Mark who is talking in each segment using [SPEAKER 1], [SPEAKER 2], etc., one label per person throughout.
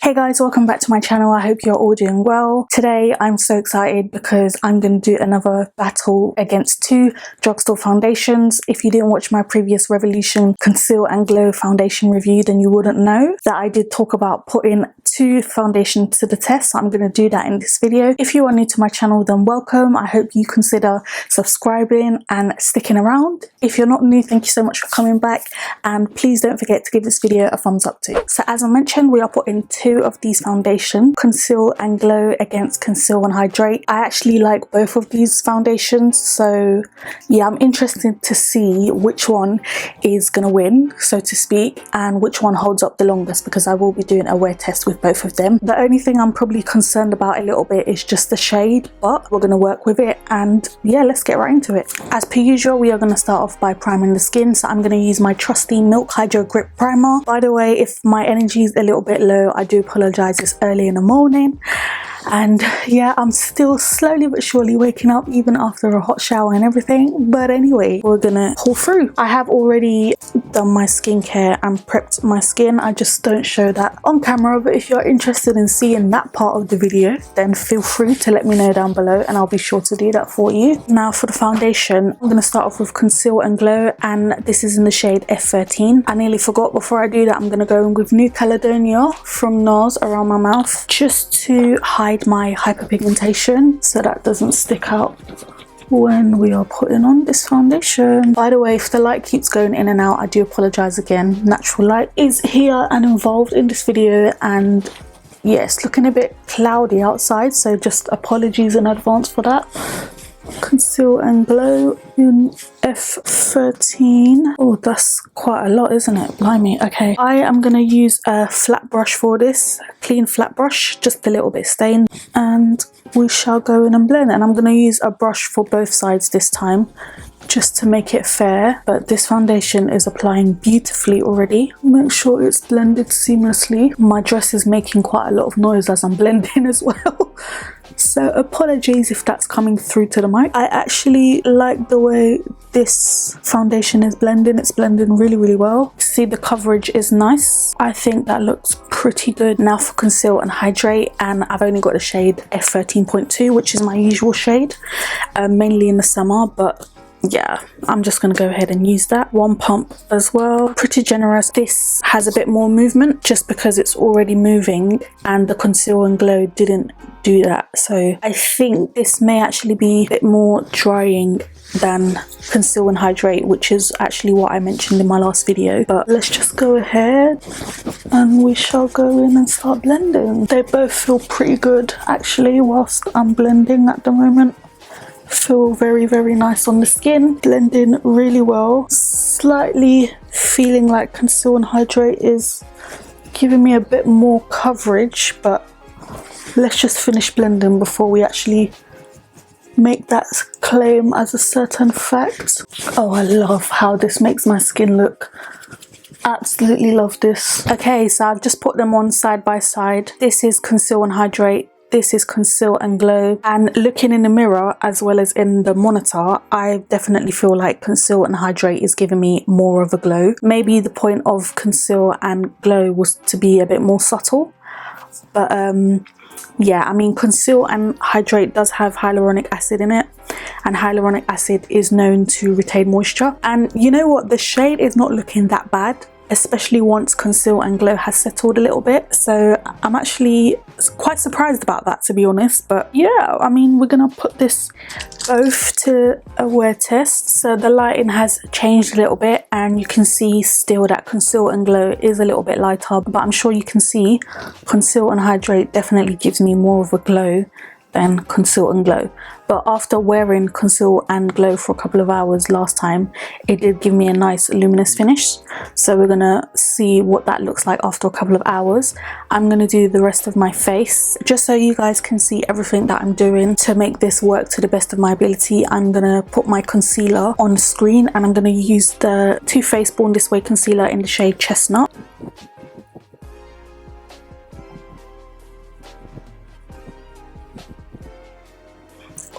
[SPEAKER 1] Hey guys, welcome back to my channel. I hope you're all doing well. Today I'm so excited because I'm going to do another battle against two drugstore foundations. If you didn't watch my previous Revolution Conceal and Glow foundation review, then you wouldn't know that I did talk about putting two foundations to the test. So I'm going to do that in this video. If you are new to my channel, then welcome. I hope you consider subscribing and sticking around. If you're not new, thank you so much for coming back, and please don't forget to give this video a thumbs up too. So as I mentioned, we are putting two of these foundations, Conceal and Glow against Conceal and Hydrate. I actually like both of these foundations, so yeah, I'm interested to see which one is gonna win, so to speak, and which one holds up the longest, because I will be doing a wear test with both of them. The only thing I'm probably concerned about a little bit is just the shade, but we're gonna work with it, and yeah, let's get right into it. As per usual, we are gonna start off by priming the skin, so I'm gonna use my trusty Milk Hydro Grip Primer. By the way, if my energy is a little bit low, I do apologize. It's early in the morning, and yeah, I'm still slowly but surely waking up even after a hot shower and everything. But anyway, we're gonna pull through. I have already done my skincare and prepped my skin. I just don't show that on camera, but if you're interested in seeing that part of the video, then feel free to let me know down below and I'll be sure to do that for you. Now for the foundation, I'm gonna start off with Conceal and Glow, and this is in the shade F13. I nearly forgot, before I do that, I'm gonna go in with New Caledonia from NARS around my mouth, just to hide my hyperpigmentation so that doesn't stick out when we are putting on this foundation. By the way, if the light keeps going in and out, I do apologize again. Natural light is here and involved in this video, and yeah, it's looking a bit cloudy outside, so just apologies in advance for that. Conceal and Glow in F13. Oh, that's quite a lot, isn't it? Blimey. Okay, I am going to use a flat brush for this, clean flat brush, just a little bit stained, and we shall go in and blend. And I'm going to use a brush for both sides this time, just to make it fair. But this foundation is applying beautifully already. Make sure it's blended seamlessly. My dress is making quite a lot of noise as I'm blending as well. So apologies if that's coming through to the mic. I actually like the way this foundation is blending. It's blending really, really well. See, the coverage is nice. I think that looks pretty good. Now for Conceal and Hydrate, and I've only got the shade F13.2, which is my usual shade, mainly in the summer, but yeah, I'm just gonna go ahead and use that. One pump as well, pretty generous. This has a bit more movement just because it's already moving, and the Conceal and Glow didn't do that. So I think this may actually be a bit more drying than Conceal and Hydrate, which is actually what I mentioned in my last video. But let's just go ahead and we shall go in and start blending. They both feel pretty good actually whilst I'm blending at the moment. Feel very, very nice on the skin, blending really well. Slightly feeling like Conceal and Hydrate is giving me a bit more coverage, but let's just finish blending before we actually make that claim as a certain fact. Oh, I love how this makes my skin look. Absolutely love this. Okay, so I've just put them on side by side. This is Conceal and Hydrate. This is Conceal and Glow, and looking in the mirror as well as in the monitor, I definitely feel like Conceal and Hydrate is giving me more of a glow. Maybe the point of Conceal and Glow was to be a bit more subtle, but yeah, I mean, Conceal and Hydrate does have hyaluronic acid in it, and hyaluronic acid is known to retain moisture. And you know what, the shade is not looking that bad, especially once Conceal and Glow has settled a little bit. So I'm actually quite surprised about that, to be honest. But yeah, I mean, we're gonna put this both to a wear test. So the lighting has changed a little bit, and you can see still that Conceal and Glow is a little bit lighter, but I'm sure you can see Conceal and Hydrate definitely gives me more of a glow than Conceal and Glow. But after wearing Conceal and Glow for a couple of hours last time, it did give me a nice luminous finish. So we're gonna see what that looks like after a couple of hours. I'm gonna do the rest of my face just so you guys can see everything that I'm doing to make this work to the best of my ability. I'm gonna put my concealer on the screen, and I'm gonna use the Too Faced Born This Way concealer in the shade Chestnut.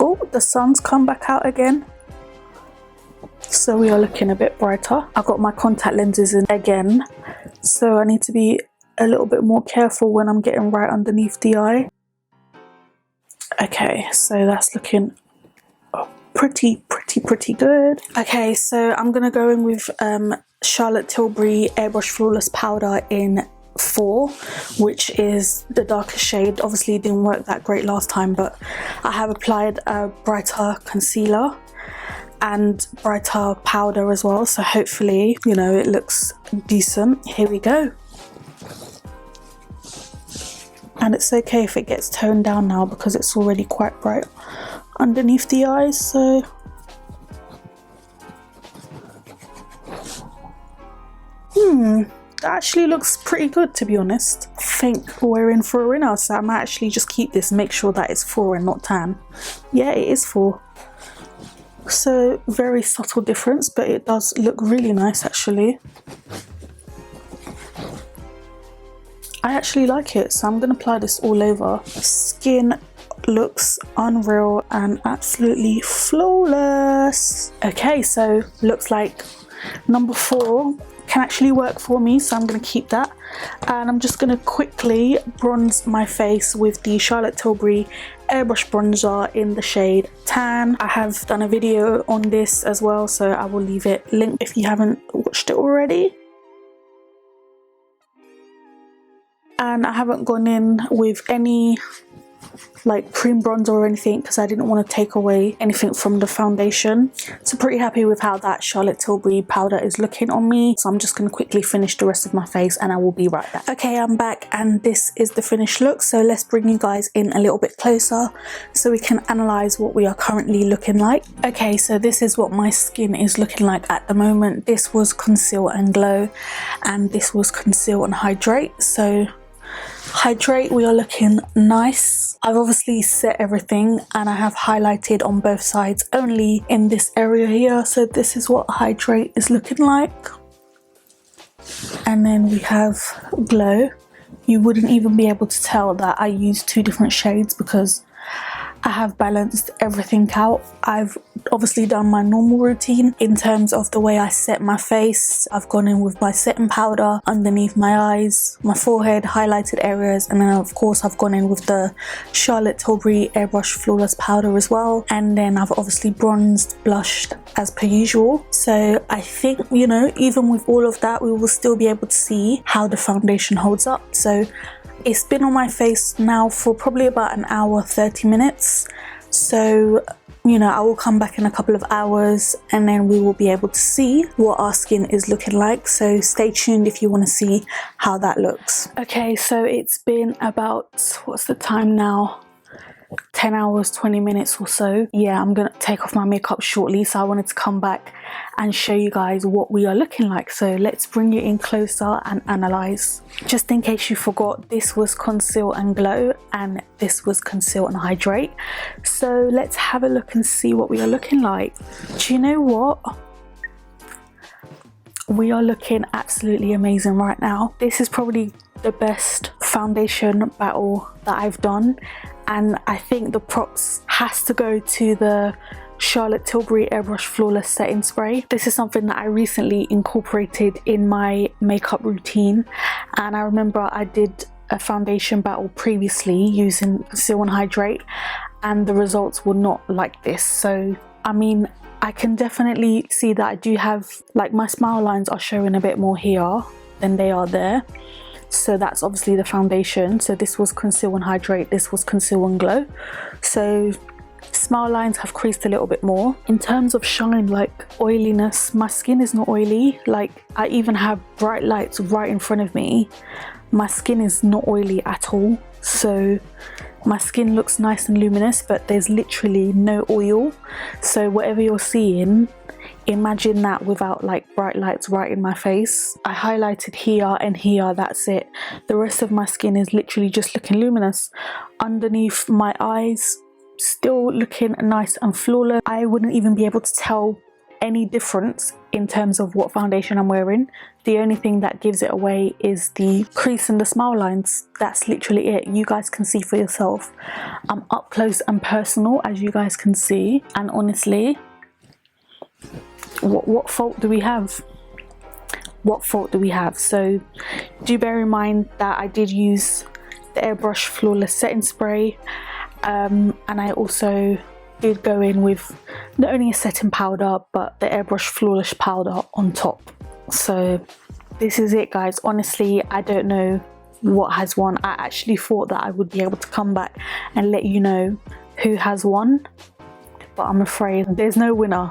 [SPEAKER 1] Oh, the sun's come back out again, so we are looking a bit brighter. I've got my contact lenses in again, so I need to be a little bit more careful when I'm getting right underneath the eye. Okay, so that's looking pretty good. Okay, so I'm gonna go in with Charlotte Tilbury Airbrush Flawless powder in 4, which is the darkest shade. Obviously it didn't work that great last time, but I have applied a brighter concealer and brighter powder as well, so hopefully, you know, it looks decent. Here we go. And it's okay if it gets toned down now because it's already quite bright underneath the eyes, so that actually looks pretty good, to be honest. I think we're in for a winner, so I might actually just keep this, make sure that it's 4 and not tan. Yeah, it is 4. So very subtle difference, but it does look really nice actually. I actually like it, so I'm gonna apply this all over. Skin looks unreal and absolutely flawless. Okay, so looks like number 4 can actually work for me, so I'm going to keep that. And I'm just going to quickly bronze my face with the Charlotte Tilbury Airbrush Bronzer in the shade Tan. I have done a video on this as well, so I will leave it linked if you haven't watched it already. And I haven't gone in with any like cream bronzer or anything because I didn't want to take away anything from the foundation. So pretty happy with how that Charlotte Tilbury powder is looking on me. So I'm just going to quickly finish the rest of my face and I will be right back. Okay, I'm back and this is the finished look. So let's bring you guys in a little bit closer so we can analyze what we are currently looking like. Okay, so this is what my skin is looking like at the moment. This was Conceal and Glow and this was Conceal and Hydrate. So Hydrate, we are looking nice. I've obviously set everything and I have highlighted on both sides only in this area here. So this is what Hydrate is looking like. And then we have Glow. You wouldn't even be able to tell that I used 2 different shades because I have balanced everything out. I've obviously done my normal routine in terms of the way I set my face. I've gone in with my setting powder underneath my eyes, my forehead, highlighted areas, and then of course I've gone in with the Charlotte Tilbury Airbrush Flawless powder as well. And then I've obviously bronzed, blushed as per usual. So I think, you know, even with all of that, we will still be able to see how the foundation holds up. So it's been on my face now for probably about an hour, 30 minutes. So, you know, I will come back in a couple of hours and then we will be able to see what our skin is looking like. So stay tuned if you want to see how that looks. Okay, so it's been about, what's the time now? 10 hours, 20 minutes or so. Yeah, I'm gonna take off my makeup shortly, so I wanted to come back and show you guys what we are looking like. So let's bring you in closer and analyze. Just in case you forgot, this was Conceal and Glow and this was Conceal and Hydrate. So let's have a look and see what we are looking like. Do you know what? We are looking absolutely amazing right now. This is probably the best foundation battle that I've done, and I think the props has to go to the Charlotte Tilbury Airbrush Flawless setting spray. This is something that I recently incorporated in my makeup routine, and I remember I did a foundation battle previously using Conceal and Hydrate and the results were not like this. So I mean, I can definitely see that I do have, like, my smile lines are showing a bit more here than they are there. So that's obviously the foundation. So this was Conceal and Hydrate, this was Conceal and Glow. So smile lines have creased a little bit more. In terms of shine, like oiliness, my skin is not oily. Like, I even have bright lights right in front of me. My skin is not oily at all. So my skin looks nice and luminous, but there's literally no oil. So whatever you're seeing, imagine that without like bright lights right in my face. I highlighted here and here, that's it. The rest of my skin is literally just looking luminous. Underneath my eyes, still looking nice and flawless. I wouldn't even be able to tell any difference in terms of what foundation I'm wearing. The only thing that gives it away is the crease and the smile lines. That's literally it. You guys can see for yourself. I'm up close and personal, as you guys can see, and honestly, what fault do we have? what fault do we have? So do bear in mind that I did use the Airbrush Flawless setting spray, and I also did go in with not only a setting powder but the Airbrush Flawless powder on top. So this is it, guys. Honestly, I don't know what has won. I actually thought that I would be able to come back and let you know who has won, but I'm afraid there's no winner.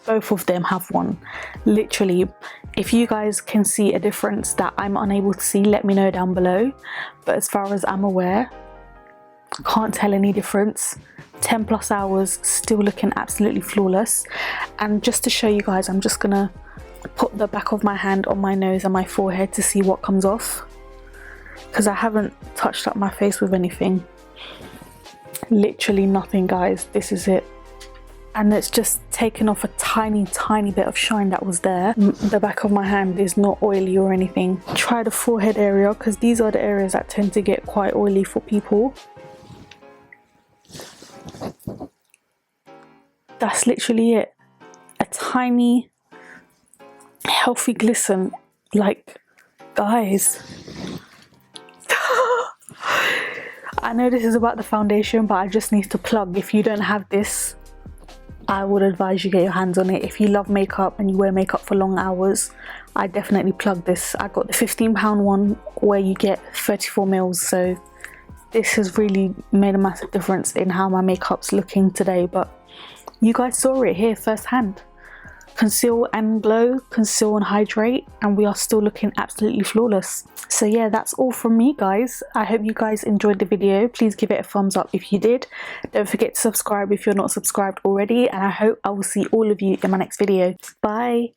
[SPEAKER 1] Both of them have won. Literally, if you guys can see a difference that I'm unable to see, let me know down below. But as far as I'm aware, can't tell any difference. 10 plus hours, still looking absolutely flawless. And just to show you guys, I'm just gonna put the back of my hand on my nose and my forehead to see what comes off, because I haven't touched up my face with anything. Literally nothing, guys. This is it. And it's just taken off a tiny bit of shine that was there. The back of my hand is not oily or anything. Try the forehead area, because these are the areas that tend to get quite oily for people. That's literally it. A tiny healthy glisten. Like, guys, I know this is about the foundation, but I just need to plug, if you don't have this, I would advise you get your hands on it. If you love makeup and you wear makeup for long hours, I definitely plug this. I got the £15 one where you get 34 mils, so this has really made a massive difference in how my makeup's looking today. But you guys saw it here firsthand. Conceal and Glow, Conceal and Hydrate, and we are still looking absolutely flawless. So yeah, that's all from me, guys. I hope you guys enjoyed the video. Please give it a thumbs up if you did. Don't forget to subscribe if you're not subscribed already, and I hope I will see all of you in my next video. Bye.